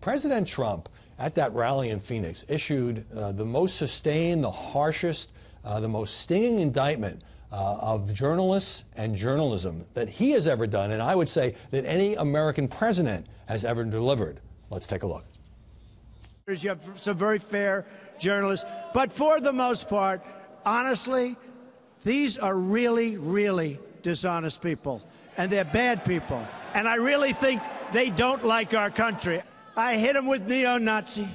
President Trump, at that rally in Phoenix, issued the most sustained, the harshest, the most stinging indictment of journalists and journalism that he has ever done, and I would say that any American president has ever delivered. Let's take a look. You have some very fair journalists, but for the most part, honestly, these are really, really dishonest people, and they're bad people, and I really think they don't like our country. I hit them with neo-Nazi.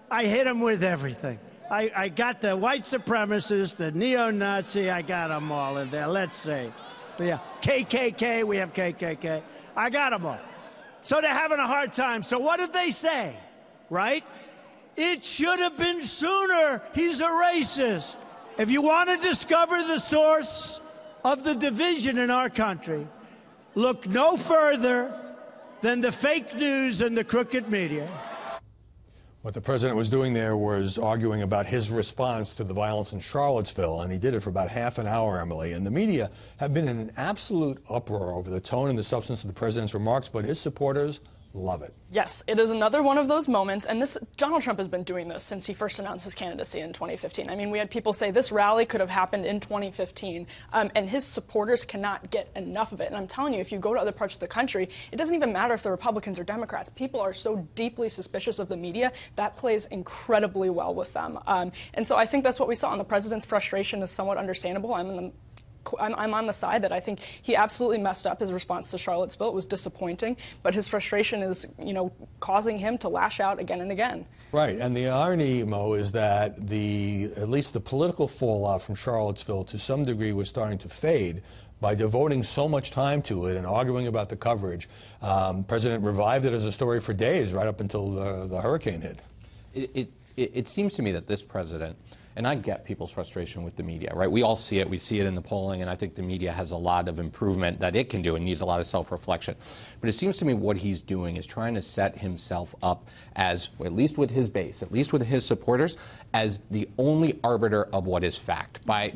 I hit them with everything. I got the white supremacists, the neo-Nazi, I got them all in there. Let's see. Yeah, KKK, we have KKK. I got them all. So they're having a hard time. So what did they say, right? It should have been sooner. He's a racist. If you want to discover the source of the division in our country, look no further than the fake news and the crooked media. What the president was doing there was arguing about his response to the violence in Charlottesville, and he did it for about half an hour, Emily. And the media have been in an absolute uproar over the tone and the substance of the president's remarks, but his supporters love it. Yes, it is another one of those moments, and Donald Trump has been doing this since he first announced his candidacy in 2015. I mean, we had people say this rally could have happened in 2015, and his supporters cannot get enough of it. And I'm telling you, if you go to other parts of the country, it doesn't even matter if they're Republicans or Democrats. People are so deeply suspicious of the media, that plays incredibly well with them. And so I think that's what we saw, and the president's frustration is somewhat understandable. I'm on the side that I think he absolutely messed up his response to Charlottesville. It was disappointing, but his frustration is, causing him to lash out again and again. Right, and the irony, Mo, is that at least the political fallout from Charlottesville to some degree was starting to fade by devoting so much time to it and arguing about the coverage. The president revived it as a story for days, right up until the hurricane hit. It seems to me that this president, and I get people's frustration with the media, right? We all see it. We see it in the polling, and I think the media has a lot of improvement that it can do and needs a lot of self-reflection. But it seems to me what he's doing is trying to set himself up as, at least with his base, at least with his supporters, as the only arbiter of what is fact. By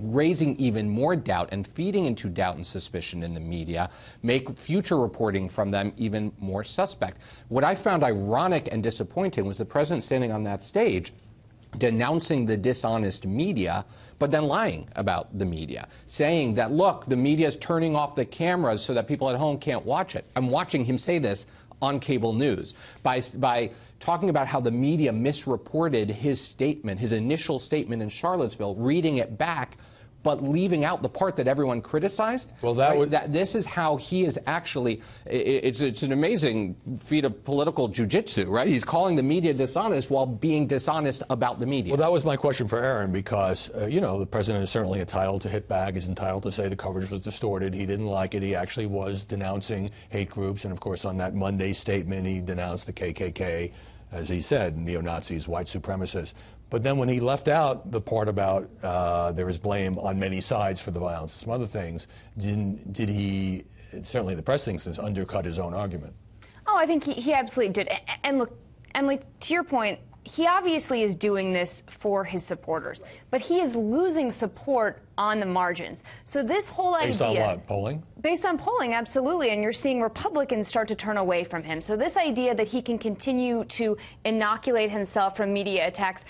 raising even more doubt and feeding into doubt and suspicion in the media, make future reporting from them even more suspect. What I found ironic and disappointing was the president standing on that stage denouncing the dishonest media, but then lying about the media, saying that, look, the media is turning off the cameras so that people at home can't watch it. I'm watching him say this on cable news by talking about how the media misreported his statement, his initial statement in Charlottesville, reading it back, but leaving out the part that everyone criticized. Well, this is how he is actually, it's an amazing feat of political jujitsu, right? He's calling the media dishonest while being dishonest about the media. Well, that was my question for Aaron, because, the president is certainly entitled to hit back. He's entitled to say the coverage was distorted. He didn't like it. He actually was denouncing hate groups. And, of course, on that Monday statement, he denounced the KKK, as he said, neo-Nazis, white supremacists. But then when he left out the part about there is blame on many sides for the violence, some other things, did he, certainly the press thinks this, undercut his own argument? Oh, I think he absolutely did. And look, Emily, to your point, he obviously is doing this for his supporters, but he is losing support on the margins. So this whole idea... Based on what, polling? Based on polling, absolutely, and you're seeing Republicans start to turn away from him. So this idea that he can continue to inoculate himself from media attacks,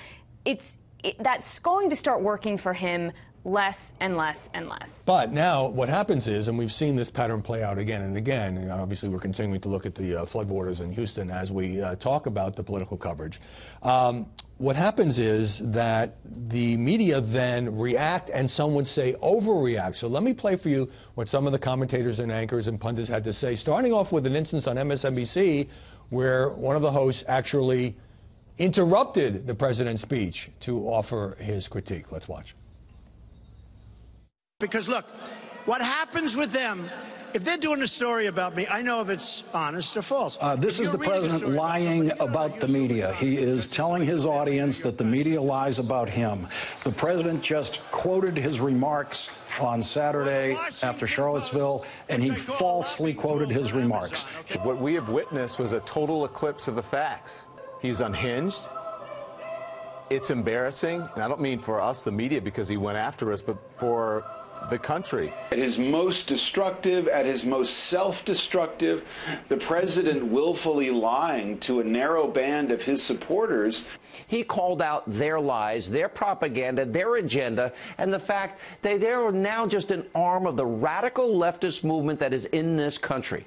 that's going to start working for him less and less and less. But now what happens is, and we've seen this pattern play out again and again, and obviously we're continuing to look at the floodwaters in Houston as we talk about the political coverage. What happens is that the media then react, and some would say overreact. So let me play for you what some of the commentators and anchors and pundits had to say, starting off with an instance on MSNBC where one of the hosts actually interrupted the president's speech to offer his critique. Let's watch. Because, look, what happens with them, if they're doing a story about me, I know if it's honest or false. This is the president lying about the media. He is telling his audience that the media lies about him. The president just quoted his remarks on Saturday after Charlottesville, and he falsely quoted his remarks. What we have witnessed was a total eclipse of the facts. He's unhinged. It's embarrassing, and I don't mean for us, the media, because he went after us, but for the country. At his most destructive, at his most self-destructive, the president willfully lying to a narrow band of his supporters. He called out their lies, their propaganda, their agenda, and the fact that they are now just an arm of the radical leftist movement that is in this country.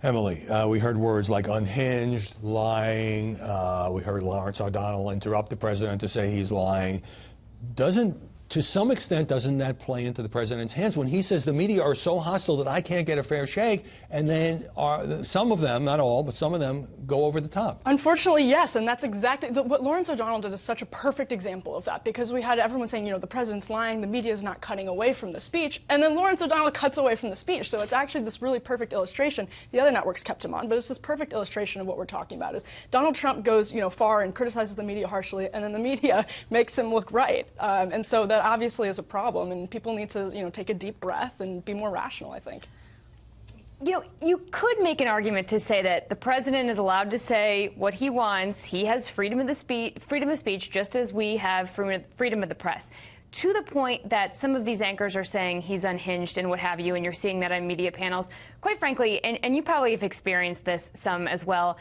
Emily, we heard words like unhinged, lying. We heard Lawrence O'Donnell interrupt the president to say he's lying. To some extent, doesn't that play into the president's hands when he says the media are so hostile that I can't get a fair shake, and then some of them, not all, but some of them go over the top? Unfortunately, yes, and that's exactly what Lawrence O'Donnell did is such a perfect example of that, because we had everyone saying, you know, the president's lying, the media is not cutting away from the speech, and then Lawrence O'Donnell cuts away from the speech. So it's actually this really perfect illustration. The other networks kept him on, but it's this perfect illustration of what we're talking about. Is Donald Trump goes, you know, far and criticizes the media harshly, and then the media makes him look right, and so that obviously is a problem, and people need to, you know, take a deep breath and be more rational, I think. You know, you could make an argument to say that the president is allowed to say what he wants. He has freedom of speech, just as we have freedom of the press. To the point that some of these anchors are saying he's unhinged and what have you, and you're seeing that on media panels. Quite frankly, and you probably have experienced this some as well,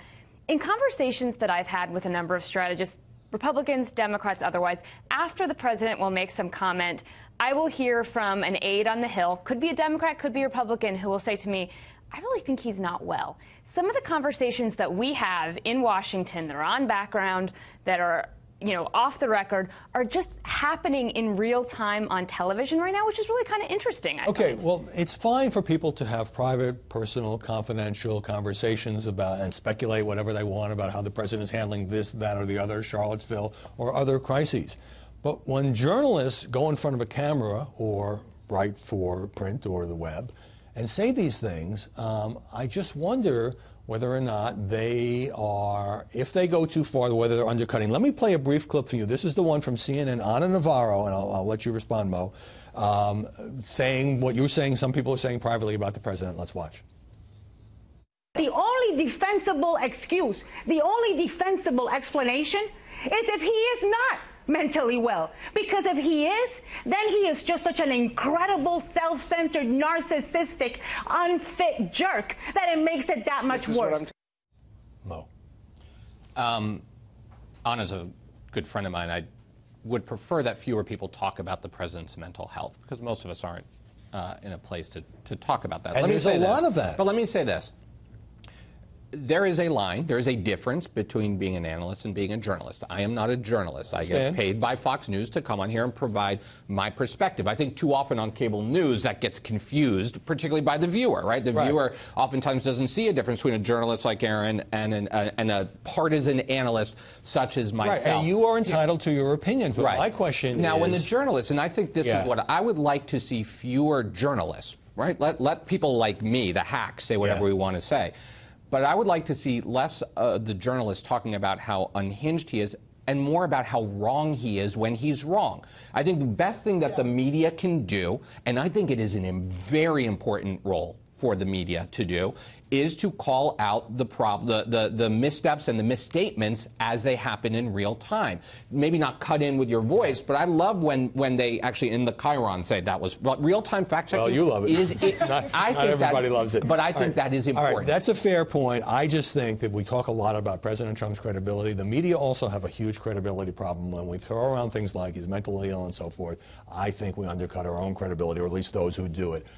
in conversations that I've had with a number of strategists, Republicans, Democrats, otherwise, after the president will make some comment, I will hear from an aide on the Hill, could be a Democrat, could be a Republican, who will say to me, I really think he's not well. Some of the conversations that we have in Washington that are on background, that are, you know, off the record, are just happening in real time on television right now, which is really kind of interesting, I Okay, find. well, it's fine for people to have private, personal, confidential conversations about and speculate whatever they want about how the president is handling this, that, or the other, Charlottesville, or other crises. But when journalists go in front of a camera or write for print or the web and say these things, I just wonder whether or not they are, if they go too far, whether they're undercutting. Let me play a brief clip for you. This is the one from CNN, Ana Navarro, and I'll let you respond, Mo, saying what you're saying, some people are saying privately about the president. Let's watch. The only defensible excuse, the only defensible explanation is if he is not mentally well. Because if he is, then he is just such an incredible, self-centered, narcissistic, unfit jerk that it makes it that much worse. Mo. Anna's a good friend of mine. I would prefer that fewer people talk about the president's mental health, because most of us aren't in a place to talk about that. And there's a lot of that. But let me say this. There is a line, there is a difference between being an analyst and being a journalist. I am not a journalist. I get paid by Fox News to come on here and provide my perspective. I think too often on cable news that gets confused, particularly by the viewer, right? The viewer oftentimes doesn't see a difference between a journalist like Aaron and a partisan analyst such as myself. Right, and you are entitled to your opinions, but my question now, is... when the journalists, and I think this is what I would like to see, fewer journalists, right? Let people like me, the hacks, say whatever we want to say. But I would like to see less the journalists talking about how unhinged he is and more about how wrong he is when he's wrong. I think the best thing that the media can do, and I think it is a very important role for the media to do, is to call out the missteps and the misstatements as they happen in real time. Maybe not cut in with your voice, but I love when they actually in the Chiron say that was real-time fact-checking. Well, you love it. Not everybody loves it. But I think that is important. All right, that's a fair point. I just think that we talk a lot about President Trump's credibility. The media also have a huge credibility problem when we throw around things like he's mentally ill and so forth. I think we undercut our own credibility, or at least those who do it.